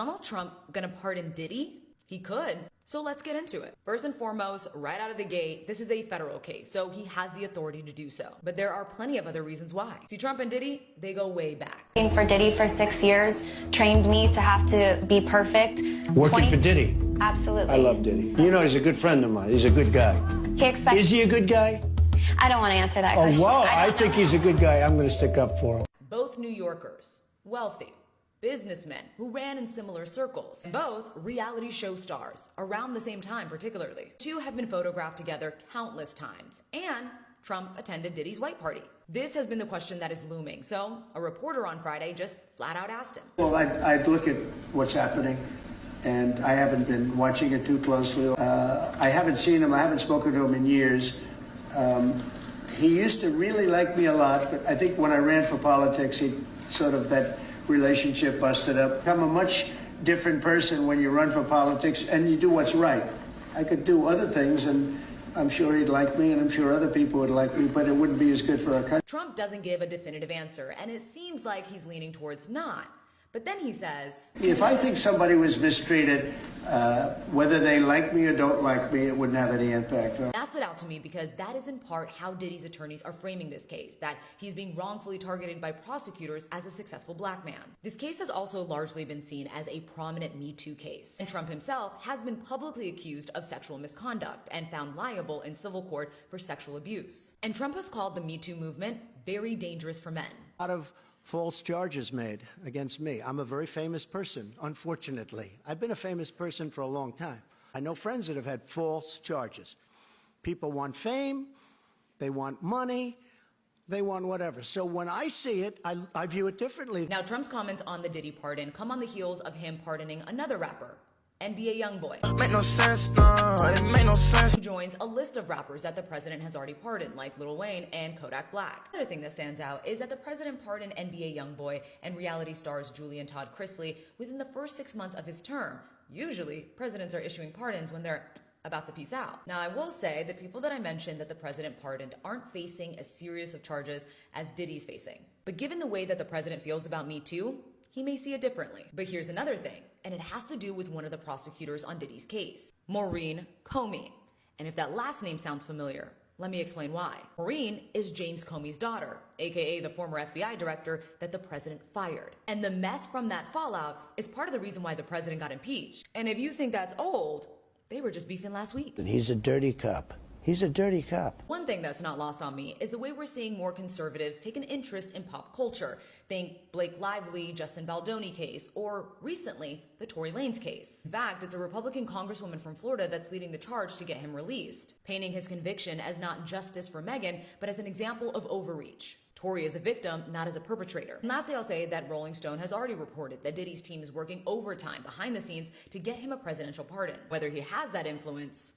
Donald Trump gonna pardon Diddy? He could. So let's get into it. First and foremost, right out of the gate, this is a federal case, so he has the authority to do so. But there are plenty of other reasons why. See, Trump and Diddy, they go way back. Working for Diddy for 6 years trained me to have to be perfect. Working for Diddy? Absolutely. I love Diddy. You know, he's a good friend of mine. He's a good guy. Is he a good guy? I don't want to answer that question. Oh, wow. I think he's a good guy. I'm going to stick up for him. Both New Yorkers, wealthy, businessmen who ran in similar circles, both reality show stars around the same time particularly. Two have been photographed together countless times, and Trump attended Diddy's white party. This has been the question that is looming, so a reporter on Friday just flat out asked him. Well, I'd look at what's happening, and I haven't been watching it too closely. I haven't seen him, I haven't spoken to him in years. He used to really like me a lot, but I think when I ran for politics, he sort of that relationship busted up. I'm a much different person when you run for politics and you do what's right. I could do other things, and I'm sure he'd like me, and I'm sure other people would like me, but it wouldn't be as good for our country. Trump doesn't give a definitive answer, and it seems like he's leaning towards not. But then he says, if I think somebody was mistreated, whether they like me or don't like me, it wouldn't have any impact. That stood out to me because that is in part how Diddy's attorneys are framing this case, that he's being wrongfully targeted by prosecutors as a successful black man. This case has also largely been seen as a prominent Me Too case, and Trump himself has been publicly accused of sexual misconduct and found liable in civil court for sexual abuse. And Trump has called the Me Too movement very dangerous for men. A lot of false charges made against me. I'm a very famous person, unfortunately. I've been a famous person for a long time. I know friends that have had false charges. People want fame, they want money, they want whatever. So when I see it, I view it differently. Now, Trump's comments on the Diddy pardon come on the heels of him pardoning another rapper, NBA YoungBoy. Make no sense, no, it make no sense. He joins a list of rappers that the president has already pardoned, like Lil Wayne and Kodak Black. Another thing that stands out is that the president pardoned NBA YoungBoy and reality stars Julie and Todd Chrisley within the first 6 months of his term. Usually, presidents are issuing pardons when they're about to peace out. Now, I will say the people that I mentioned that the president pardoned aren't facing as serious of charges as Diddy's facing. But given the way that the president feels about Me Too, he may see it differently. But here's another thing, and it has to do with one of the prosecutors on Diddy's case, Maureen Comey. And if that last name sounds familiar, let me explain why. Maureen is James Comey's daughter, aka the former FBI director that the president fired. And the mess from that fallout is part of the reason why the president got impeached. And if you think that's old, they were just beefing last week. And he's a dirty cop. He's a dirty cop. One thing that's not lost on me is the way we're seeing more conservatives take an interest in pop culture. Think Blake Lively, Justin Baldoni case, or recently, the Tory Lanez case. In fact, it's a Republican congresswoman from Florida that's leading the charge to get him released, painting his conviction as not justice for Meghan, but as an example of overreach. Tory is a victim, not as a perpetrator. And lastly, I'll say that Rolling Stone has already reported that Diddy's team is working overtime behind the scenes to get him a presidential pardon. Whether he has that influence